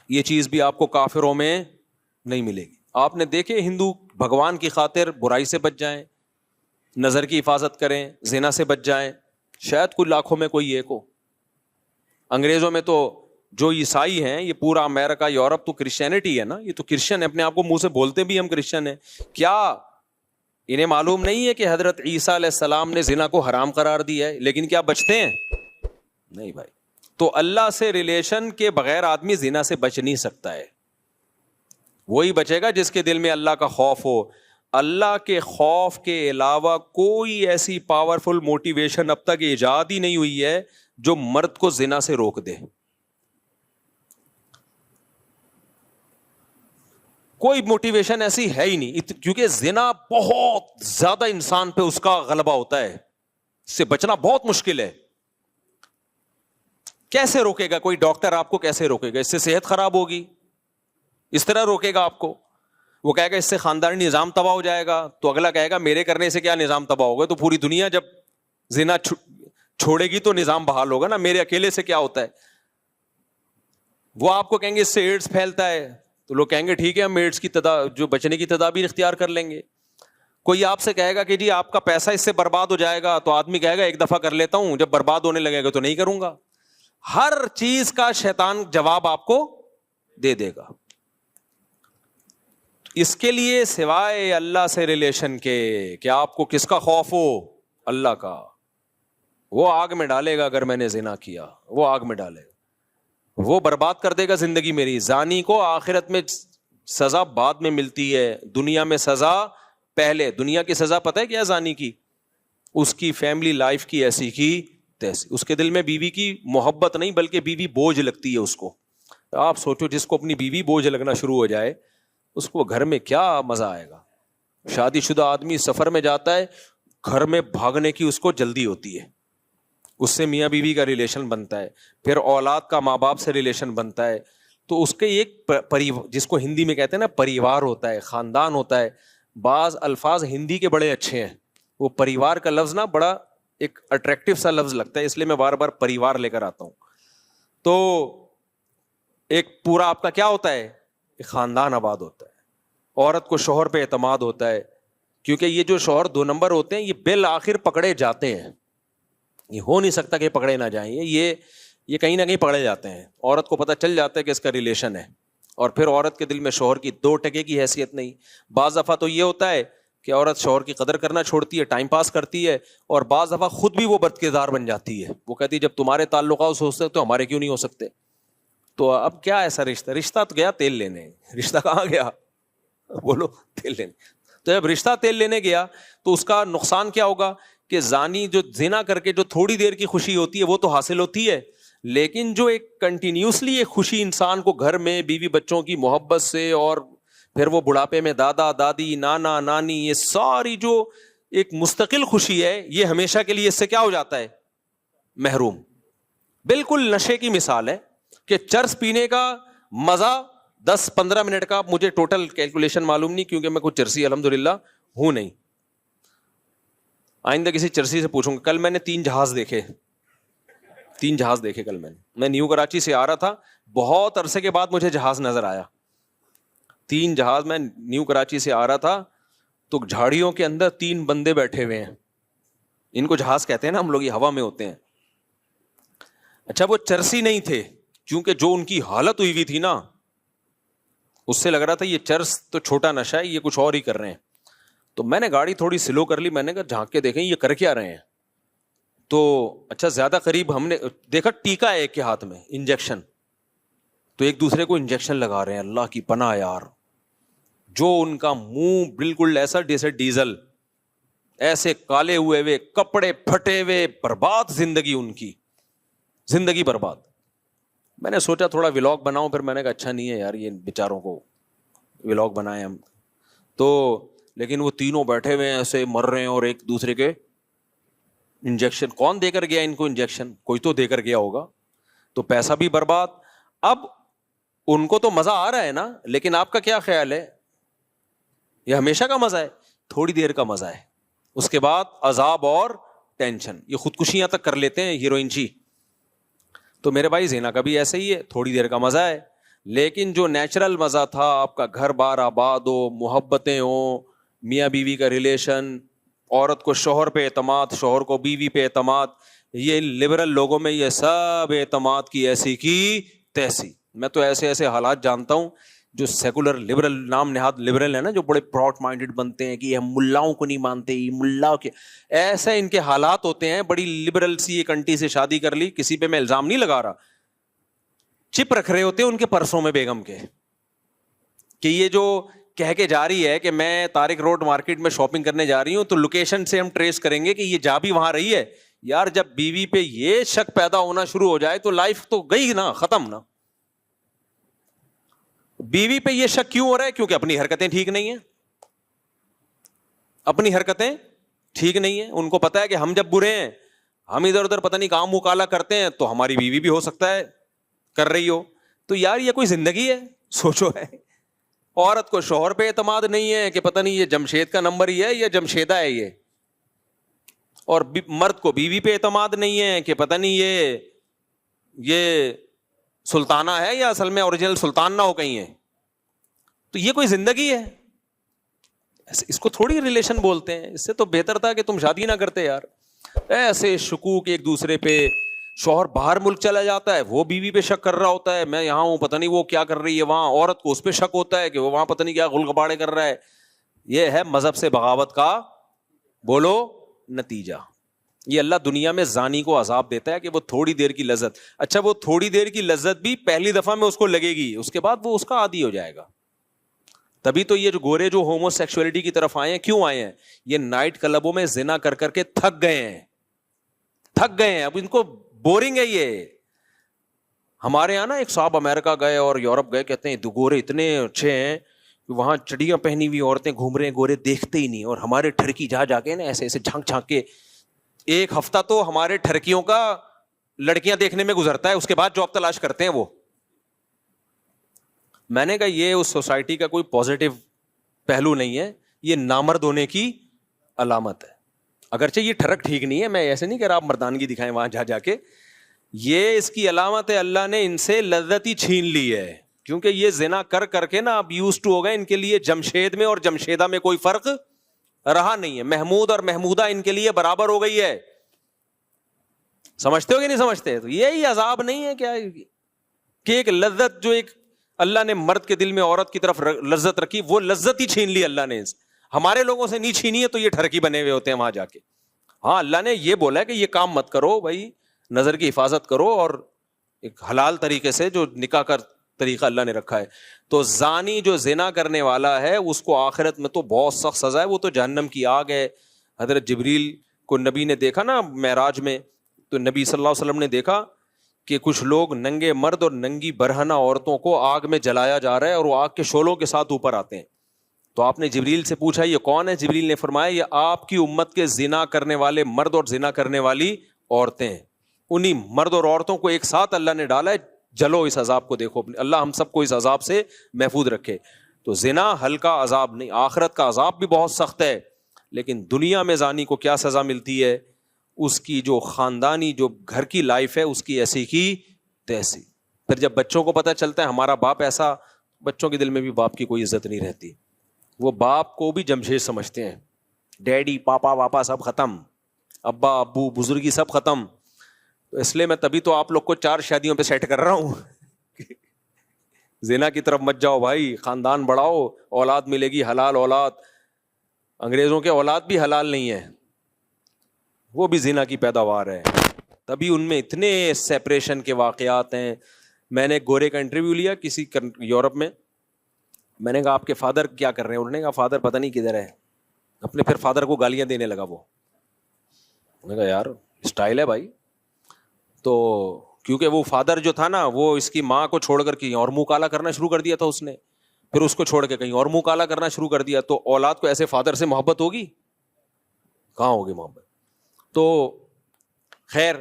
یہ چیز بھی آپ کو کافروں میں نہیں ملے گی. آپ نے دیکھے ہندو بھگوان کی خاطر برائی سے بچ جائیں, نظر کی حفاظت کریں, زنا سے بچ جائیں, شاید کوئی لاکھوں میں کوئی ایک ہو. انگریزوں میں تو جو عیسائی ہیں, یہ پورا امریکہ یورپ تو کرسچینٹی ہے نا, یہ تو کرسچن ہے, اپنے آپ کو منہ سے بولتے بھی ہم کرسچن ہیں. کیا انہیں معلوم نہیں ہے کہ حضرت عیسیٰ علیہ السلام نے زنا کو حرام قرار دیا ہے, لیکن کیا بچتے ہیں؟ نہیں بھائی. تو اللہ سے ریلیشن کے بغیر آدمی زنا سے بچ نہیں سکتا ہے. وہی بچے گا جس کے دل میں اللہ کا خوف ہو. اللہ کے خوف کے علاوہ کوئی ایسی پاورفل موٹیویشن اب تک ایجاد ہی نہیں ہوئی ہے جو مرد کو زنا سے روک دے. کوئی موٹیویشن ایسی ہے ہی نہیں, کیونکہ زنا بہت زیادہ انسان پہ اس کا غلبہ ہوتا ہے, اس سے بچنا بہت مشکل ہے. کیسے روکے گا کوئی ڈاکٹر آپ کو؟ کیسے روکے گا؟ اس سے صحت خراب ہوگی, اس طرح روکے گا آپ کو. وہ کہے گا اس سے خاندانی نظام تباہ ہو جائے گا, تو اگلا کہے گا میرے کرنے سے کیا نظام تباہ ہوگا؟ تو پوری دنیا جب زنا چھوڑے گی تو نظام بحال ہوگا نا, میرے اکیلے سے کیا ہوتا ہے؟ وہ آپ کو کہیں گے اس سے ایڈز پھیلتا ہے, تو لوگ کہیں گے ٹھیک ہے ہم ایڈز کی جو بچنے کی تدابیر اختیار کر لیں گے. کوئی آپ سے کہے گا کہ جی آپ کا پیسہ اس سے برباد ہو جائے گا, تو آدمی کہے گا ایک دفعہ کر لیتا ہوں, جب برباد ہونے لگے گا تو نہیں کروں گا. ہر چیز کا شیطان جواب آپ کو دے دے گا. اس کے لیے سوائے اللہ سے ریلیشن کے کہ آپ کو کس کا خوف ہو؟ اللہ کا. وہ آگ میں ڈالے گا اگر میں نے زنا کیا, وہ آگ میں ڈالے گا, وہ برباد کر دے گا زندگی میری. زانی کو آخرت میں سزا بعد میں ملتی ہے, دنیا میں سزا پہلے. دنیا کی سزا پتہ ہے کیا زانی کی؟ اس کی فیملی لائف کی ایسی کی تیسی. اس کے دل میں بیوی کی محبت نہیں بلکہ بیوی بوجھ لگتی ہے اس کو. آپ سوچو جس کو اپنی بیوی بوجھ لگنا شروع ہو جائے اس کو گھر میں کیا مزہ آئے گا. شادی شدہ آدمی سفر میں جاتا ہے, گھر میں بھاگنے کی اس کو جلدی ہوتی ہے, اس سے میاں بیوی کا ریلیشن بنتا ہے, پھر اولاد کا ماں باپ سے ریلیشن بنتا ہے, تو اس کے ایک جس کو ہندی میں کہتے ہیں نا پریوار ہوتا ہے, خاندان ہوتا ہے. بعض الفاظ ہندی کے بڑے اچھے ہیں, وہ پریوار کا لفظ نا بڑا ایک اٹریکٹیو سا لفظ لگتا ہے, اس لیے میں بار بار پریوار لے کر آتا ہوں. تو ایک پورا آپ کا کیا ہوتا ہے؟ ایک خاندان آباد ہوتا ہے. عورت کو شوہر پہ اعتماد ہوتا ہے, کیونکہ یہ جو شوہر 2 نمبر ہوتے ہیں یہ بالآخر پکڑے جاتے ہیں. یہ ہو نہیں سکتا کہ پکڑے نہ جائیں, یہ کہیں نہ کہیں پکڑے جاتے ہیں. عورت کو پتہ چل جاتا ہے کہ اس کا ریلیشن ہے, اور پھر عورت کے دل میں شوہر کی 2 ٹکے کی حیثیت نہیں. بعض دفعہ تو یہ ہوتا ہے کہ عورت شوہر کی قدر کرنا چھوڑتی ہے, ٹائم پاس کرتی ہے, اور بعض دفعہ خود بھی وہ بد کردار بن جاتی ہے. وہ کہتی ہے جب تمہارے تعلقات ہو سکتے تو ہمارے کیوں نہیں ہو سکتے؟ تو اب کیا ایسا رشتہ تو گیا تیل لینے, رشتہ کہاں گیا؟ بولو تیل لینے. تو جب رشتہ تیل لینے گیا تو اس کا نقصان کیا ہوگا کہ زانی جو زنا کر کے جو تھوڑی دیر کی خوشی ہوتی ہے وہ تو حاصل ہوتی ہے, لیکن جو ایک کنٹینیوسلی ایک خوشی انسان کو گھر میں بیوی بچوں کی محبت سے, اور پھر وہ بڑھاپے میں دادا دادی نانا نانی, یہ ساری جو ایک مستقل خوشی ہے, یہ ہمیشہ کے لیے اس سے کیا ہو جاتا ہے؟ محروم. بالکل نشے کی مثال ہے کہ چرس پینے کا مزہ 10-15 منٹ کا, مجھے ٹوٹل کیلکولیشن معلوم نہیں کیونکہ میں کوئی چرسی الحمدللہ ہوں نہیں, آئندہ کسی چرسی سے پوچھوں گا. کل میں نے 3 جہاز دیکھے, 3 جہاز دیکھے کل میں نیو کراچی سے آ رہا تھا, بہت عرصے کے بعد مجھے جہاز نظر آیا. 3 جہاز, میں نیو کراچی سے آ رہا تھا تو جھاڑیوں کے اندر 3 بندے بیٹھے ہوئے ہیں. ان کو جہاز کہتے ہیں نا ہم لوگ, یہ ہوا میں ہوتے ہیں. اچھا وہ چرسی نہیں تھے, کیونکہ جو ان کی حالت ہوئی ہوئی تھی نا اس سے لگ رہا تھا یہ چرس تو چھوٹا نشہ ہے, یہ کچھ اور ہی کر رہے ہیں. تو میں نے گاڑی تھوڑی سلو کر لی, میں نے کہا جھانک کے دیکھیں یہ کر کیا رہے ہیں. تو اچھا زیادہ قریب ہم نے دیکھا ٹیکا ہے ایک کے ہاتھ میں, انجیکشن, تو ایک دوسرے کو انجیکشن لگا رہے ہیں. اللہ کی پناہ یار, جو ان کا منہ بالکل ایسا جیسے ڈیزل, ایسے کالے ہوئے ہوئے, کپڑے پھٹے ہوئے, برباد زندگی, ان کی زندگی برباد. میں نے سوچا تھوڑا ولاگ بناؤں, پھر میں نے کہا اچھا نہیں ہے یار یہ بیچاروں کو ولاگ بنائیں ہم تو. لیکن وہ تینوں بیٹھے ہوئے ہیں ایسے مر رہے ہیں, اور ایک دوسرے کے انجیکشن, کون دے کر گیا ان کو انجیکشن؟ کوئی تو دے کر گیا ہوگا, تو پیسہ بھی برباد. اب ان کو تو مزہ آ رہا ہے نا, لیکن آپ کا کیا خیال ہے؟ یہ ہمیشہ کا مزہ ہے؟ تھوڑی دیر کا مزہ ہے, اس کے بعد عذاب اور ٹینشن. یہ خودکشیاں تک کر لیتے ہیں ہیروئن جی. تو میرے بھائی زنا کا بھی ایسے ہی ہے, تھوڑی دیر کا مزہ ہے, لیکن جو نیچرل مزہ تھا آپ کا گھر بار آباد ہو, محبتیں ہوں, میاں بیوی کا ریلیشن, عورت کو شوہر پہ اعتماد, شوہر کو بیوی پہ اعتماد, یہ لبرل لوگوں میں یہ سب اعتماد کی ایسی کی تیسی. میں تو ایسے ایسے حالات جانتا ہوں جو سیکولر لبرل, نام نہاد لبرل ہے نا, جو بڑے براڈ مائنڈڈ بنتے ہیں کہ ہم ملاؤں کو نہیں مانتے, یہ ملا کے, ایسے ان کے حالات ہوتے ہیں. بڑی لبرل سی ایک انٹی سے شادی کر لی, کسی پہ میں الزام نہیں لگا رہا, چپ رکھ رہے ہوتے ہیں ان کے پرسوں میں بیگم کے, کہ یہ جو کہہ کے جا رہی ہے کہ میں طارق روڈ مارکیٹ میں شاپنگ کرنے جا رہی ہوں, تو لوکیشن سے ہم ٹریس کریں گے کہ یہ جا بھی وہاں رہی ہے. یار جب بیوی پہ یہ شک پیدا ہونا شروع ہو جائے تو لائف تو گئی نا, ختم نا. بیوی پہ یہ شک کیوں ہو رہا ہے؟ کیونکہ اپنی حرکتیں ٹھیک نہیں ہیں, اپنی حرکتیں ٹھیک نہیں ہیں. ان کو پتا ہے کہ ہم جب برے ہیں, ہم ادھر ادھر پتہ نہیں کام منہ کالا کرتے ہیں, تو ہماری بیوی بھی ہو سکتا ہے کر رہی ہو. تو یار یہ کوئی زندگی ہے؟ سوچو. ہے عورت کو شوہر پہ اعتماد نہیں ہے کہ پتہ نہیں یہ جمشید کا نمبر ہی ہے یا جمشیدہ ہے یہ, اور مرد کو بیوی پہ اعتماد نہیں ہے کہ پتہ نہیں یہ سلطانہ ہے یا اصل میں اوریجنل سلطان نہ ہو کہیں ہے. تو یہ کوئی زندگی ہے؟ اس کو تھوڑی ریلیشن بولتے ہیں. اس سے تو بہتر تھا کہ تم شادی نہ کرتے یار. ایسے شکوک ایک دوسرے پہ, شوہر باہر ملک چلا جاتا ہے, وہ بیوی پہ شک کر رہا ہوتا ہے, میں یہاں ہوں پتہ نہیں وہ کیا کر رہی ہے وہاں, عورت کو اس پہ شک ہوتا ہے کہ وہ وہاں پتہ نہیں کیا غل غباڑے کر رہا ہے. یہ ہے مذہب سے بغاوت کا بولو نتیجہ. یہ اللہ دنیا میں زانی کو عذاب دیتا ہے کہ وہ تھوڑی دیر کی لذت, اچھا وہ تھوڑی دیر کی لذت بھی پہلی دفعہ میں اس کو لگے گی, اس کے بعد وہ اس کا عادی ہو جائے گا. تبھی تو یہ جو گورے جو ہومو سیکسولیٹی کی طرف آئے ہیں, کیوں آئے ہیں؟ یہ نائٹ کلبوں میں زنا کر کر کے تھک گئے ہیں, اب ان کو بورنگ ہے یہ. ہمارے یہاں نا ایک صاحب امریکہ گئے اور یورپ گئے, کہتے ہیں گورے اتنے اچھے ہیں, وہاں چڑیاں پہنی ہوئی عورتیں گھوم رہے ہیں, گورے دیکھتے ہی نہیں, اور ہمارے ٹھرکی جا کے نا ایسے ایسے جھانک جھانک کے, ایک ہفتہ تو ہمارے ٹھرکیوں کا لڑکیاں دیکھنے میں گزرتا ہے, اس کے بعد جاب تلاش کرتے ہیں وہ. میں نے کہا یہ اس سوسائٹی کا کوئی پازیٹیو پہلو نہیں ہے, یہ نامرد ہونے کی علامت ہے. اگرچہ یہ ٹھرک ٹھیک نہیں ہے, میں ایسے نہیں کہہ رہا آپ مردانگی دکھائیں وہاں جا کے, یہ اس کی علامت ہے اللہ نے ان سے لذت ہی چھین لی ہے, کیونکہ یہ زنا کر کر کے نا اب یوز ٹو ہو گئے. ان کے لیے جمشید میں اور جمشیدہ میں کوئی فرق رہا نہیں ہے, محمود اور محمودہ ان کے لیے برابر ہو گئی ہے. سمجھتے ہو کہ نہیں سمجھتے؟ تو یہی عذاب نہیں ہے کیا کہ ایک لذت جو ایک اللہ نے مرد کے دل میں عورت کی طرف لذت رکھی, وہ لذت ہی چھین لی اللہ نے. ہمارے لوگوں سے نہیں چھینی ہے تو یہ ٹھرکی بنے ہوئے ہوتے ہیں وہاں جا کے. ہاں اللہ نے یہ بولا ہے کہ یہ کام مت کرو بھائی, نظر کی حفاظت کرو, اور ایک حلال طریقے سے جو نکاح کا طریقہ اللہ نے رکھا ہے. تو زانی جو زنا کرنے والا ہے اس کو آخرت میں تو بہت سخت سزا ہے, وہ تو جہنم کی آگ ہے. حضرت جبریل کو نبی نے دیکھا نا معراج میں, تو نبی صلی اللہ علیہ وسلم نے دیکھا کہ کچھ لوگ ننگے مرد اور ننگی برہنہ عورتوں کو آگ میں جلایا جا رہا ہے, اور وہ آگ کے شعلوں کے ساتھ اوپر آتے ہیں. تو آپ نے جبریل سے پوچھا یہ کون ہے؟ جبریل نے فرمایا یہ آپ کی امت کے زنا کرنے والے مرد اور زنا کرنے والی عورتیں ہیں. انہی مرد اور عورتوں کو ایک ساتھ اللہ نے ڈالا ہے, جلو اس عذاب کو دیکھو. اللہ ہم سب کو اس عذاب سے محفوظ رکھے. تو زنا ہلکا عذاب نہیں, آخرت کا عذاب بھی بہت سخت ہے. لیکن دنیا میں زانی کو کیا سزا ملتی ہے؟ اس کی جو خاندانی جو گھر کی لائف ہے اس کی ایسی کی تیسی. پھر جب بچوں کو پتہ چلتا ہے ہمارا باپ ایسا, بچوں کے دل میں بھی باپ کی کوئی عزت نہیں رہتی. وہ باپ کو بھی جمشید سمجھتے ہیں, ڈیڈی پاپا واپا سب ختم, ابا ابو بزرگی سب ختم. تو اس لیے میں تبھی تو آپ لوگ کو 4 شادیوں پہ سیٹ کر رہا ہوں. زنا کی طرف مت جاؤ بھائی, خاندان بڑھاؤ, اولاد ملے گی حلال اولاد. انگریزوں کے اولاد بھی حلال نہیں ہے, وہ بھی زنا کی پیداوار ہے. تبھی ان میں اتنے سیپریشن کے واقعات ہیں. میں نے گورے کا انٹرویو لیا کسی یورپ میں نے کہا آپ کے فادر کیا کر رہے ہیں؟ انہوں نے کہا فادر پتہ نہیں کدھر ہے. اپنے پھر فادر کو گالیاں دینے لگا وہ. میں نے کہا یار اسٹائل ہے بھائی. تو کیونکہ وہ فادر جو تھا نا وہ اس کی ماں کو چھوڑ کر کہیں اور منہ کالا کرنا شروع کر دیا تھا اس نے, پھر اس کو چھوڑ کے کہیں اور منہ کالا کرنا شروع کر دیا. تو اولاد کو ایسے فادر سے محبت ہوگی؟ کہاں ہوگی محبت. تو خیر,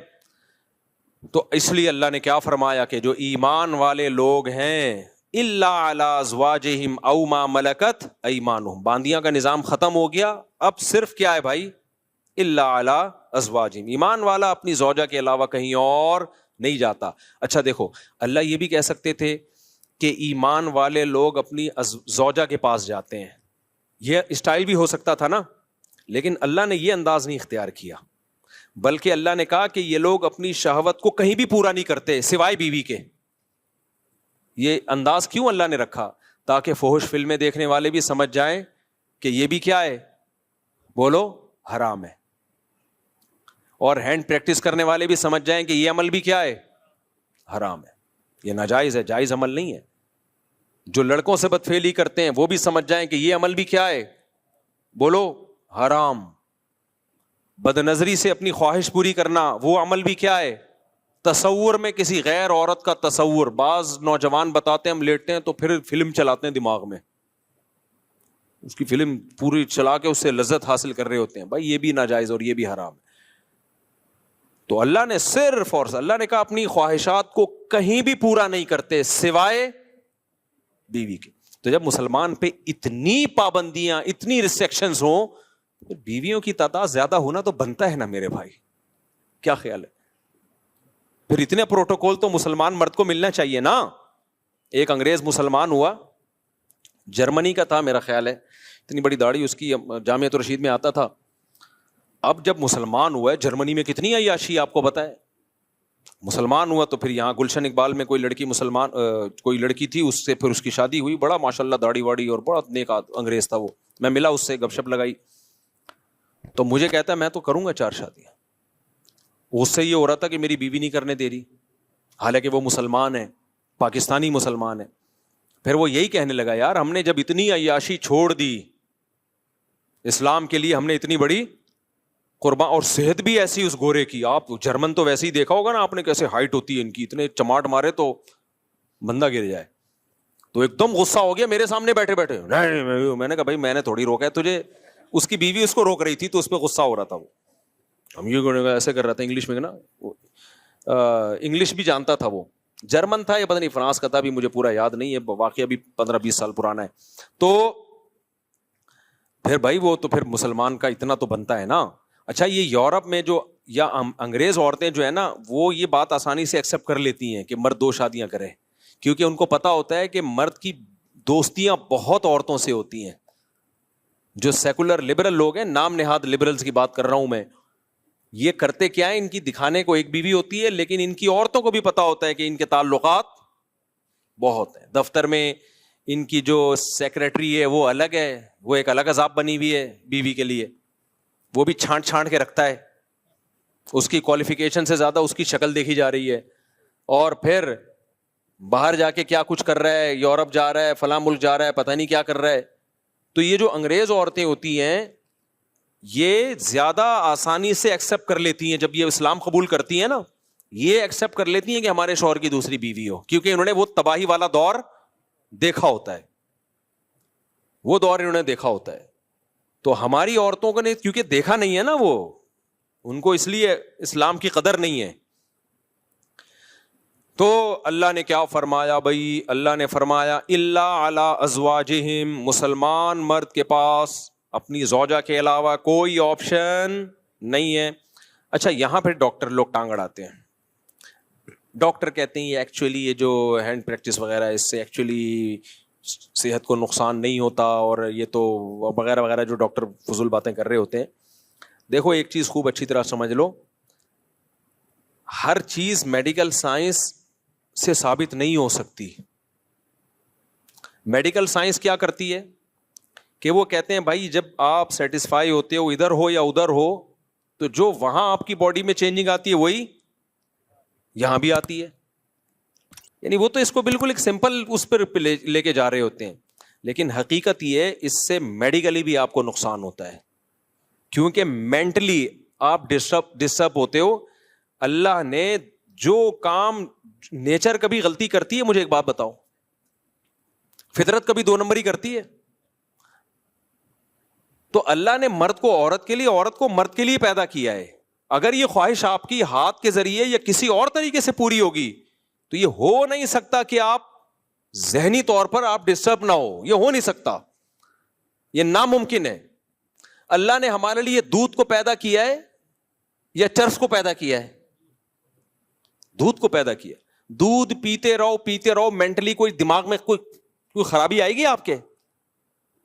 تو اس لیے اللہ نے کیا فرمایا کہ جو ایمان والے لوگ ہیں الا علی ازواجہم او ما ملکت ایمانہم, باندیاں کا نظام ختم ہو گیا. اب صرف کیا ہے بھائی؟ الا علی ازواجہم, ایمان والا اپنی زوجہ کے علاوہ کہیں اور نہیں جاتا. اچھا دیکھو, اللہ یہ بھی کہہ سکتے تھے کہ ایمان والے لوگ اپنی زوجہ کے پاس جاتے ہیں. یہ اسٹائل بھی ہو سکتا تھا نا, لیکن اللہ نے یہ انداز نہیں اختیار کیا, بلکہ اللہ نے کہا کہ یہ لوگ اپنی شہوت کو کہیں بھی پورا نہیں کرتے سوائے بیوی کے. یہ انداز کیوں اللہ نے رکھا؟ تاکہ فحش فلمیں دیکھنے والے بھی سمجھ جائیں کہ یہ بھی کیا ہے, بولو, حرام ہے. اور ہینڈ پریکٹس کرنے والے بھی سمجھ جائیں کہ یہ عمل بھی کیا ہے, حرام ہے, یہ ناجائز ہے, جائز عمل نہیں ہے. جو لڑکوں سے بدفعلی کرتے ہیں وہ بھی سمجھ جائیں کہ یہ عمل بھی کیا ہے, بولو, حرام. بد نظری سے اپنی خواہش پوری کرنا وہ عمل بھی کیا ہے, تصور میں کسی غیر عورت کا تصور. بعض نوجوان بتاتے ہیں ہم لیٹتے ہیں تو پھر فلم چلاتے ہیں دماغ میں, اس کی فلم پوری چلا کے اس سے لذت حاصل کر رہے ہوتے ہیں. بھائی یہ بھی ناجائز اور یہ بھی حرام ہے. تو اللہ نے صرف اور اللہ نے کہا اپنی خواہشات کو کہیں بھی پورا نہیں کرتے سوائے بیوی کے. تو جب مسلمان پہ اتنی پابندیاں, اتنی ریسٹرکشنز ہوں, بیویوں کی تعداد زیادہ ہونا تو بنتا ہے نا میرے بھائی, کیا خیال ہے؟ پھر اتنے پروٹوکول تو مسلمان مرد کو ملنا چاہیے نا. ایک انگریز مسلمان ہوا, جرمنی کا تھا میرا خیال ہے, اتنی بڑی داڑھی اس کی, جامعۃ الرشید میں آتا تھا. اب جب مسلمان ہوا ہے, جرمنی میں کتنی عیاشی آپ کو بتائے, مسلمان ہوا تو پھر یہاں گلشن اقبال میں کوئی لڑکی مسلمان کوئی لڑکی تھی, اس سے پھر اس کی شادی ہوئی. بڑا ماشاءاللہ داڑھی واڑی اور بڑا نیک انگریز تھا وہ. میں ملا اس سے, گپ شپ لگائی, تو مجھے کہتا ہے میں تو کروں گا 4 شادیاں. اس سے یہ ہو رہا تھا کہ میری بیوی نہیں کرنے دے رہی, حالانکہ وہ مسلمان ہے, پاکستانی مسلمان ہے. پھر وہ یہی کہنے لگا, یار ہم نے جب اتنی عیاشی چھوڑ دی اسلام کے لیے, ہم نے اتنی بڑی قربان, اور صحت بھی ایسی اس گورے کی. آپ جرمن تو ویسے ہی دیکھا ہوگا نا آپ نے, کیسے ہائٹ ہوتی ہے ان کی, اتنے چماٹ مارے تو بندہ گر جائے. تو ایک دم غصہ ہو گیا میرے سامنے بیٹھے بیٹھے. میں نے کہا بھائی میں نے تھوڑی روکا ہے تجھے, اس کی بیوی اس کو روک رہی تھی تو اس پہ غصہ ہو رہا تھا. وہ ہم یہ ایسے کر رہا تھا انگلش میں نا, انگلش بھی جانتا تھا. وہ جرمن تھا یا پتہ نہیں فرانس کا تھا, بھی مجھے پورا یاد نہیں ہے, واقعہ بھی 15-20 سال پرانا ہے. تو پھر بھائی وہ تو پھر مسلمان کا اتنا تو بنتا ہے نا. اچھا یہ یورپ میں جو یا انگریز عورتیں جو ہے نا, وہ یہ بات آسانی سے ایکسیپٹ کر لیتی ہیں کہ مرد 2 شادیاں کرے, کیونکہ ان کو پتا ہوتا ہے کہ مرد کی دوستیاں بہت عورتوں سے ہوتی ہیں. جو سیکولر لبرل لوگ ہیں, نام نہاد لبرلز کی بات کر رہا ہوں میں, یہ کرتے کیا ہے, ان کی دکھانے کو ایک بیوی ہوتی ہے, لیکن ان کی عورتوں کو بھی پتا ہوتا ہے کہ ان کے تعلقات بہت ہیں. دفتر میں ان کی جو سیکریٹری ہے وہ الگ ہے, وہ ایک الگ عذاب بنی ہوئی ہے بیوی کے لیے, وہ بھی چھانٹ چھانٹ کے رکھتا ہے, اس کی کوالیفیکیشن سے زیادہ اس کی شکل دیکھی جا رہی ہے. اور پھر باہر جا کے کیا کچھ کر رہا ہے, یورپ جا رہا ہے, فلاں ملک جا رہا ہے, پتہ نہیں کیا کر رہا ہے. تو یہ جو انگریز عورتیں ہوتی ہیں یہ زیادہ آسانی سے ایکسیپٹ کر لیتی ہیں, جب یہ اسلام قبول کرتی ہیں نا, یہ ایکسیپٹ کر لیتی ہیں کہ ہمارے شوہر کی دوسری بیوی ہو, کیونکہ انہوں نے وہ تباہی والا دور دیکھا ہوتا ہے, وہ دور انہوں نے دیکھا ہوتا ہے. تو ہماری عورتوں کو نے کیونکہ دیکھا نہیں ہے نا, وہ ان کو اس لیے اسلام کی قدر نہیں ہے. تو اللہ نے کیا فرمایا بھائی, اللہ نے فرمایا الا علی ازواجہم, مسلمان مرد کے پاس اپنی زوجہ کے علاوہ کوئی آپشن نہیں ہے. اچھا یہاں پھر ڈاکٹر لوگ ٹانگ اڑاتے ہیں. ڈاکٹر کہتے ہیں یہ ایکچولی یہ جو ہینڈ پریکٹس وغیرہ ہے اس سے ایکچولی صحت کو نقصان نہیں ہوتا, اور یہ تو وغیرہ وغیرہ جو ڈاکٹر فضول باتیں کر رہے ہوتے ہیں. دیکھو ایک چیز خوب اچھی طرح سمجھ لو, ہر چیز میڈیکل سائنس سے ثابت نہیں ہو سکتی. میڈیکل سائنس کیا کرتی ہے کہ وہ کہتے ہیں بھائی جب آپ سیٹسفائی ہوتے ہو ادھر ہو یا ادھر ہو, تو جو وہاں آپ کی باڈی میں چینجنگ آتی ہے وہی یہاں بھی آتی ہے. یعنی وہ تو اس کو بالکل ایک سمپل اس پر لے کے جا رہے ہوتے ہیں, لیکن حقیقت یہ ہے اس سے میڈیکلی بھی آپ کو نقصان ہوتا ہے, کیونکہ مینٹلی آپ ڈسٹرب ہوتے ہو. اللہ نے جو کام, نیچر کبھی غلطی کرتی ہے, مجھے ایک بات بتاؤ, فطرت کبھی 2 نمبر ہی کرتی ہے؟ تو اللہ نے مرد کو عورت کے لیے, عورت کو مرد کے لیے پیدا کیا ہے. اگر یہ خواہش آپ کی ہاتھ کے ذریعے یا کسی اور طریقے سے پوری ہوگی تو یہ ہو نہیں سکتا کہ آپ ذہنی طور پر آپ ڈسٹرب نہ ہو, یہ ہو نہیں سکتا, یہ ناممکن ہے. اللہ نے ہمارے لیے دودھ کو پیدا کیا ہے یا چرس کو پیدا کیا ہے؟ دودھ کو پیدا کیا. دودھ پیتے رہو, مینٹلی کوئی دماغ میں کوئی خرابی آئے گی آپ کے؟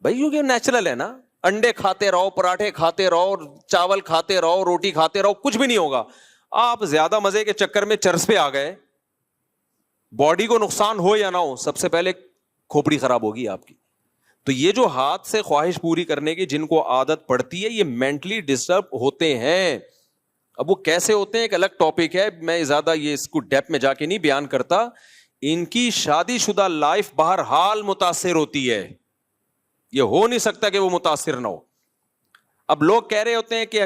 بھائی کیونکہ نیچرل ہے نا, انڈے کھاتے رہو, پراٹھے کھاتے رہو, چاول کھاتے رہو, روٹی کھاتے رہو, کچھ بھی نہیں ہوگا. آپ زیادہ مزے کے چکر میں چرس پہ آ گئے, باڈی کو نقصان ہو یا نہ ہو, سب سے پہلے کھوپڑی خراب ہوگی آپ کی. تو یہ جو ہاتھ سے خواہش پوری کرنے کی جن کو عادت پڑتی ہے, یہ مینٹلی ڈسٹرب ہوتے ہیں. اب وہ کیسے ہوتے ہیں ایک الگ ٹاپک ہے, میں زیادہ یہ اس کو ڈیپ میں جا کے نہیں بیان کرتا. ان کی شادی شدہ لائف بہرحال متاثر ہوتی ہے, یہ ہو نہیں سکتا کہ وہ متاثر نہ ہو. اب لوگ کہہ رہے ہوتے ہیں کہ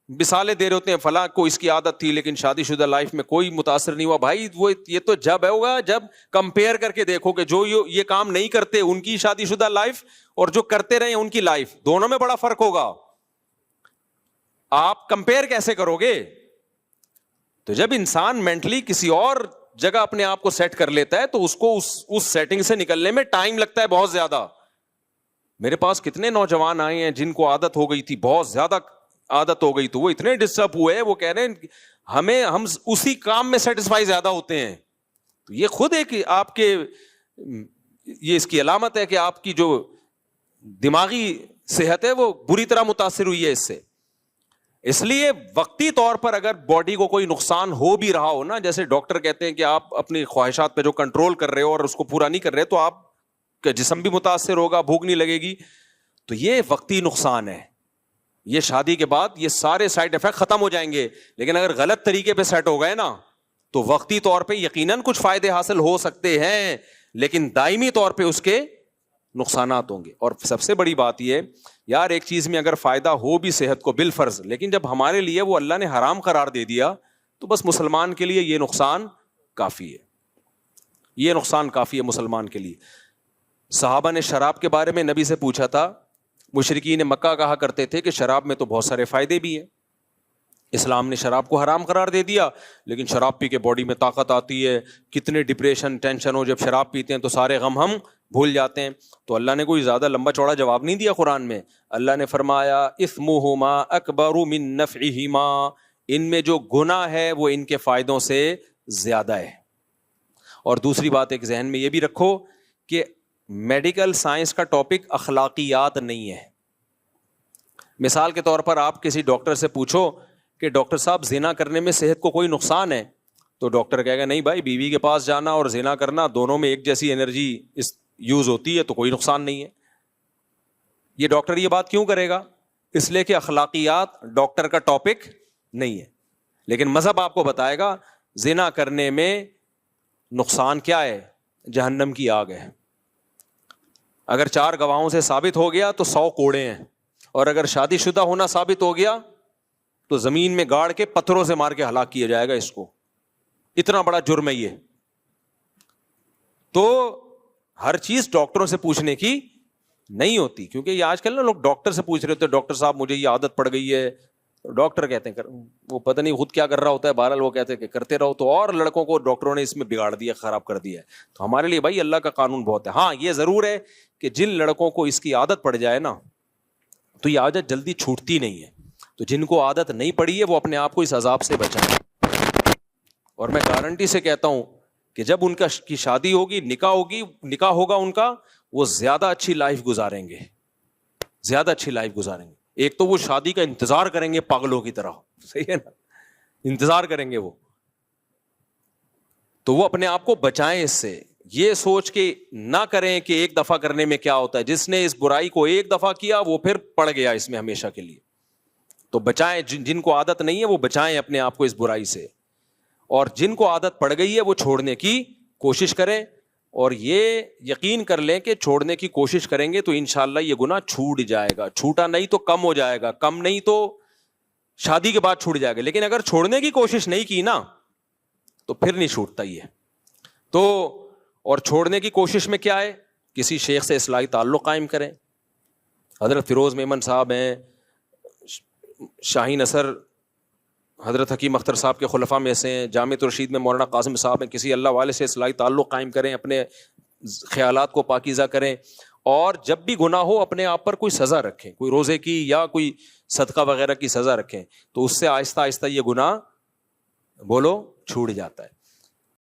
مثالیں دے رہے ہوتے ہیں, فلاں کو اس کی عادت تھی لیکن شادی شدہ لائف میں کوئی متاثر نہیں ہوا. بھائی وہ یہ تو جب ہوگا جب کمپیئر کر کے دیکھو کہ جو یہ کام نہیں کرتے ان کی شادی شدہ لائف اور جو کرتے رہے ان کی لائف, دونوں میں بڑا فرق ہوگا. آپ کمپیئر کیسے کرو گے؟ تو جب انسان مینٹلی کسی اور جگہ اپنے آپ کو سیٹ کر لیتا ہے تو اس کو اس سیٹنگ سے نکلنے میں ٹائم لگتا ہے بہت زیادہ. میرے پاس کتنے نوجوان آئے ہیں جن کو عادت ہو گئی تھی, بہت زیادہ عادت ہو گئی, تو وہ اتنے ڈسٹرب ہوئے, وہ کہہ رہے ہیں ہم اسی کام میں سیٹسفائی زیادہ ہوتے ہیں. تو یہ خود ایک آپ کے یہ اس کی علامت ہے کہ آپ کی جو دماغی صحت ہے وہ بری طرح متاثر ہوئی ہے اس سے. اس لیے وقتی طور پر اگر باڈی کو کوئی نقصان ہو بھی رہا ہو نا, جیسے ڈاکٹر کہتے ہیں کہ آپ اپنی خواہشات پہ جو کنٹرول کر رہے ہو اور اس کو پورا نہیں کر رہے تو آپ کا جسم بھی متاثر ہوگا, بھوک نہیں لگے گی, تو یہ وقتی نقصان ہے. یہ شادی کے بعد یہ سارے سائیڈ افیکٹ ختم ہو جائیں گے, لیکن اگر غلط طریقے پہ سیٹ ہو گئے نا تو وقتی طور پہ یقیناً کچھ فائدے حاصل ہو سکتے ہیں, لیکن دائمی طور پہ اس کے نقصانات ہوں گے. اور سب سے بڑی بات یہ یار, ایک چیز میں اگر فائدہ ہو بھی صحت کو بالفرض, لیکن جب ہمارے لیے وہ اللہ نے حرام قرار دے دیا تو بس مسلمان کے لیے یہ نقصان کافی ہے, یہ نقصان کافی ہے مسلمان کے لیے. صحابہ نے شراب کے بارے میں نبی سے پوچھا تھا, مشرکین مکہ کہا کرتے تھے کہ شراب میں تو بہت سارے فائدے بھی ہیں, اسلام نے شراب کو حرام قرار دے دیا, لیکن شراب پی کے باڈی میں طاقت آتی ہے, کتنے ڈپریشن ٹینشن ہو, جب شراب پیتے ہیں تو سارے غم ہم بھول جاتے ہیں. تو اللہ نے کوئی زیادہ لمبا چوڑا جواب نہیں دیا قرآن میں. اللہ نے فرمایا اثمہما اکبر من نفعہما, ان میں جو گناہ ہے وہ ان کے فائدوں سے زیادہ ہے. اور دوسری بات ایک ذہن میں یہ بھی رکھو کہ میڈیکل سائنس کا ٹاپک اخلاقیات نہیں ہے. مثال کے طور پر آپ کسی ڈاکٹر سے پوچھو کہ ڈاکٹر صاحب زنا کرنے میں صحت کو کوئی نقصان ہے, تو ڈاکٹر کہے گا نہیں بھائی, بیوی کے پاس جانا اور زنا کرنا دونوں میں ایک جیسی انرجی یوز ہوتی ہے تو کوئی نقصان نہیں ہے. یہ ڈاکٹر یہ بات کیوں کرے گا؟ اس لیے کہ اخلاقیات ڈاکٹر کا ٹاپک نہیں ہے. لیکن مذہب آپ کو بتائے گا زنا کرنے میں نقصان کیا ہے, جہنم کی آگ ہے. اگر 4 گواہوں سے ثابت ہو گیا تو 100 کوڑے ہیں, اور اگر شادی شدہ ہونا ثابت ہو گیا تو زمین میں گاڑ کے پتھروں سے مار کے ہلاک کیا جائے گا اس کو. اتنا بڑا جرم ہے یہ. تو ہر چیز ڈاکٹروں سے پوچھنے کی نہیں ہوتی, کیونکہ یہ آج کل نا لوگ ڈاکٹر سے پوچھ رہے ہوتے ہیں, ڈاکٹر صاحب مجھے یہ عادت پڑ گئی ہے. ڈاکٹر کہتے ہیں وہ پتہ نہیں خود کیا کر رہا ہوتا ہے, بہرحال وہ کہتے ہیں کہ کرتے رہو. تو اور لڑکوں کو ڈاکٹروں نے اس میں بگاڑ دیا, خراب کر دیا ہے. تو ہمارے لیے بھائی اللہ کا قانون بہت ہے. ہاں یہ ضرور ہے کہ جن لڑکوں کو اس کی عادت پڑ جائے نا تو یہ عادت جلدی چھوٹتی نہیں ہے. تو جن کو عادت نہیں پڑی ہے وہ اپنے آپ کو اس عذاب سے بچائیں. اور میں گارنٹی سے کہتا ہوں کہ جب ان کی شادی ہوگی, نکاح ہوگا ان کا, وہ زیادہ اچھی لائف گزاریں گے, زیادہ اچھی لائف گزاریں گے. ایک تو وہ شادی کا انتظار کریں گے پاگلوں کی طرح, صحیح ہے نا, انتظار کریں گے وہ. تو وہ اپنے آپ کو بچائیں اس سے, یہ سوچ کے نہ کریں کہ ایک دفعہ کرنے میں کیا ہوتا ہے. جس نے اس برائی کو ایک دفعہ کیا وہ پھر پڑ گیا اس میں ہمیشہ کے لیے. تو بچائیں, جن کو عادت نہیں ہے وہ بچائیں اپنے آپ کو اس برائی سے, اور جن کو عادت پڑ گئی ہے وہ چھوڑنے کی کوشش کریں. اور یہ یقین کر لیں کہ چھوڑنے کی کوشش کریں گے تو انشاءاللہ یہ گناہ چھوٹ جائے گا. چھوٹا نہیں تو کم ہو جائے گا, کم نہیں تو شادی کے بعد چھوٹ جائے گا. لیکن اگر چھوڑنے کی کوشش نہیں کی نا تو پھر نہیں چھوٹتا یہ. تو اور چھوڑنے کی کوشش میں کیا ہے, کسی شیخ سے اصلاحی تعلق قائم کریں. حضرت فیروز میمن صاحب ہیں, شاہین اثر حضرت حکیم اختر صاحب کے خلفاء میں سے ہیں, جامع رشید میں مولانا قاسم صاحب ہیں. کسی اللہ والے سے اصلاحی تعلق قائم کریں, اپنے خیالات کو پاکیزہ کریں, اور جب بھی گناہ ہو اپنے آپ پر کوئی سزا رکھیں, کوئی روزے کی یا کوئی صدقہ وغیرہ کی سزا رکھیں, تو اس سے آہستہ آہستہ یہ گناہ بولو چھوٹ جاتا ہے.